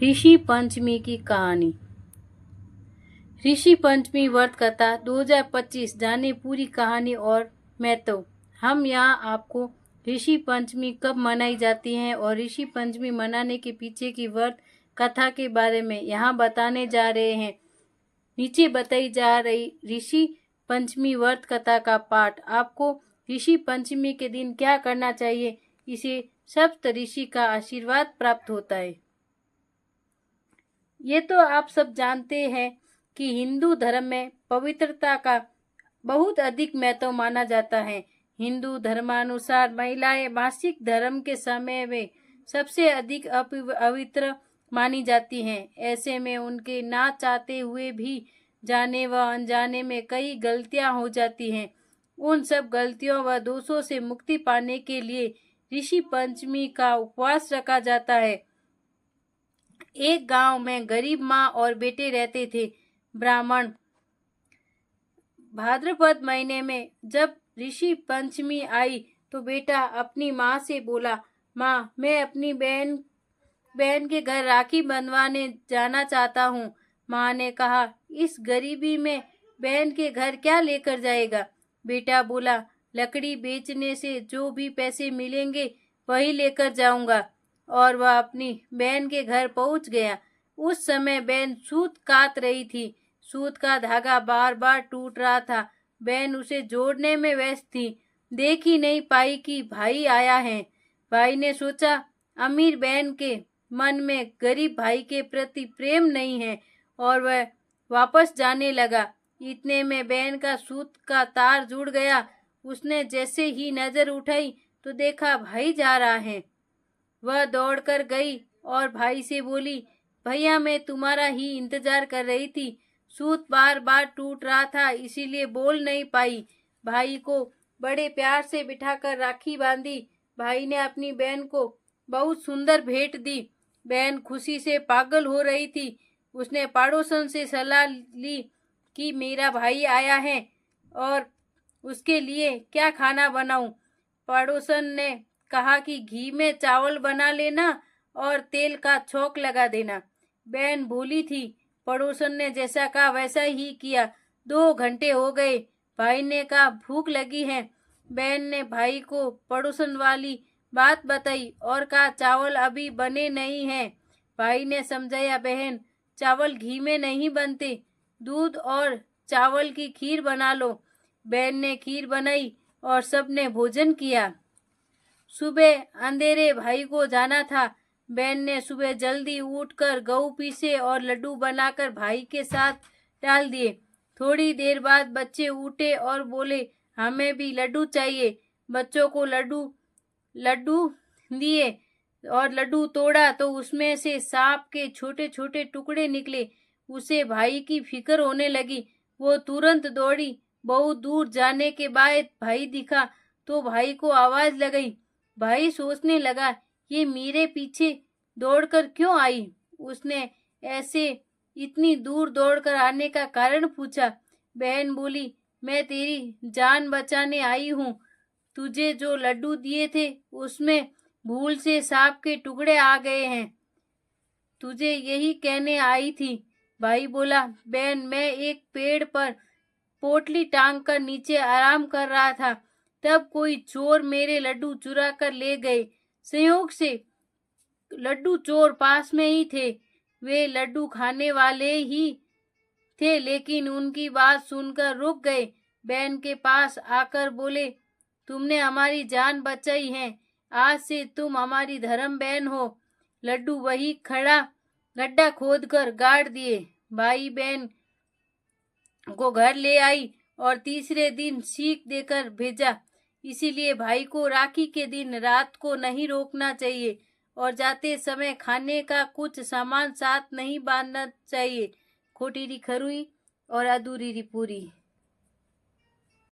ऋषि पंचमी की कहानी। ऋषि पंचमी व्रत कथा 2025 जाने पूरी कहानी और महत्व। हम यहाँ आपको ऋषि पंचमी कब मनाई जाती है और ऋषि पंचमी मनाने के पीछे की व्रत कथा के बारे में यहाँ बताने जा रहे हैं। नीचे बताई जा रही ऋषि पंचमी व्रत कथा का पाठ। आपको ऋषि पंचमी के दिन क्या करना चाहिए, इसे सप्त ऋषि का आशीर्वाद प्राप्त होता है। ये तो आप सब जानते हैं कि हिंदू धर्म में पवित्रता का बहुत अधिक महत्व माना जाता है। हिंदू धर्मानुसार महिलाएं मासिक धर्म के समय में सबसे अधिक अपवित्र मानी जाती हैं। ऐसे में उनके ना चाहते हुए भी जाने व अनजाने में कई गलतियां हो जाती हैं। उन सब गलतियों व दोषों से मुक्ति पाने के लिए ऋषि पंचमी का उपवास रखा जाता है। एक गांव में गरीब माँ और बेटे रहते थे। ब्राह्मण भाद्रपद महीने में जब ऋषि पंचमी आई तो बेटा अपनी माँ से बोला, माँ मैं अपनी बहन के घर राखी बंधवाने जाना चाहता हूँ। माँ ने कहा, इस गरीबी में बहन के घर क्या लेकर जाएगा? बेटा बोला, लकड़ी बेचने से जो भी पैसे मिलेंगे वही लेकर जाऊंगा। और वह अपनी बहन के घर पहुंच गया। उस समय बहन सूत काट रही थी। सूत का धागा बार बार टूट रहा था। बहन उसे जोड़ने में व्यस्त थी। देख ही नहीं पाई कि भाई आया है। भाई ने सोचा, अमीर बहन के मन में गरीब भाई के प्रति प्रेम नहीं है, और वह वापस जाने लगा। इतने में बहन का सूत का तार जुड़ गया। उसने जैसे ही नजर उठाई तो देखा भाई जा रहा है। वह दौड़कर गई और भाई से बोली, भैया मैं तुम्हारा ही इंतजार कर रही थी। सूत बार बार टूट रहा था, इसीलिए बोल नहीं पाई। भाई को बड़े प्यार से बिठाकर राखी बांधी। भाई ने अपनी बहन को बहुत सुंदर भेंट दी। बहन खुशी से पागल हो रही थी। उसने पड़ोसन से सलाह ली कि मेरा भाई आया है और उसके लिए क्या खाना बनाऊं। पड़ोसन ने कहा कि घी में चावल बना लेना और तेल का छौंक लगा देना। बहन भूली थी। पड़ोसन ने जैसा कहा वैसा ही किया। 2 घंटे हो गए। भाई ने कहा भूख लगी है। बहन ने भाई को पड़ोसन वाली बात बताई और कहा चावल अभी बने नहीं हैं। भाई ने समझाया, बहन चावल घी में नहीं बनते, दूध और चावल की खीर बना लो। बहन ने खीर बनाई और सबने भोजन किया। सुबह अंधेरे भाई को जाना था। बहन ने सुबह जल्दी उठकर गऊ पीसे और लड्डू बनाकर भाई के साथ डाल दिए। थोड़ी देर बाद बच्चे उठे और बोले, हमें भी लड्डू चाहिए। बच्चों को लड्डू दिए और लड्डू तोड़ा तो उसमें से सांप के छोटे छोटे टुकड़े निकले। उसे भाई की फिक्र होने लगी। वो तुरंत दौड़ी। बहुत दूर जाने के बाद भाई दिखा तो भाई को आवाज लगाई। भाई सोचने लगा, ये मेरे पीछे दौड़कर क्यों आई? उसने ऐसे इतनी दूर दौड़कर आने का कारण पूछा। बहन बोली, मैं तेरी जान बचाने आई हूँ। तुझे जो लड्डू दिए थे उसमें भूल से सांप के टुकड़े आ गए हैं। तुझे यही कहने आई थी। भाई बोला, बहन मैं एक पेड़ पर पोटली टांग कर नीचे आराम कर रहा था, तब कोई चोर मेरे लड्डू चुरा कर ले गए। संयोग से लड्डू चोर पास में ही थे। वे लड्डू खाने वाले ही थे, लेकिन उनकी बात सुनकर रुक गए। बहन के पास आकर बोले, तुमने हमारी जान बचाई है। आज से तुम हमारी धर्म बहन हो। लड्डू वही खड़ा गड्ढा खोदकर गाड़ दिए। भाई बहन को घर ले आई और तीसरे दिन सीख देकर भेजा। इसीलिए भाई को राखी के दिन रात को नहीं रोकना चाहिए और जाते समय खाने का कुछ सामान साथ नहीं बांधना चाहिए। खोटी री खरुई और अधूरी री पूरी।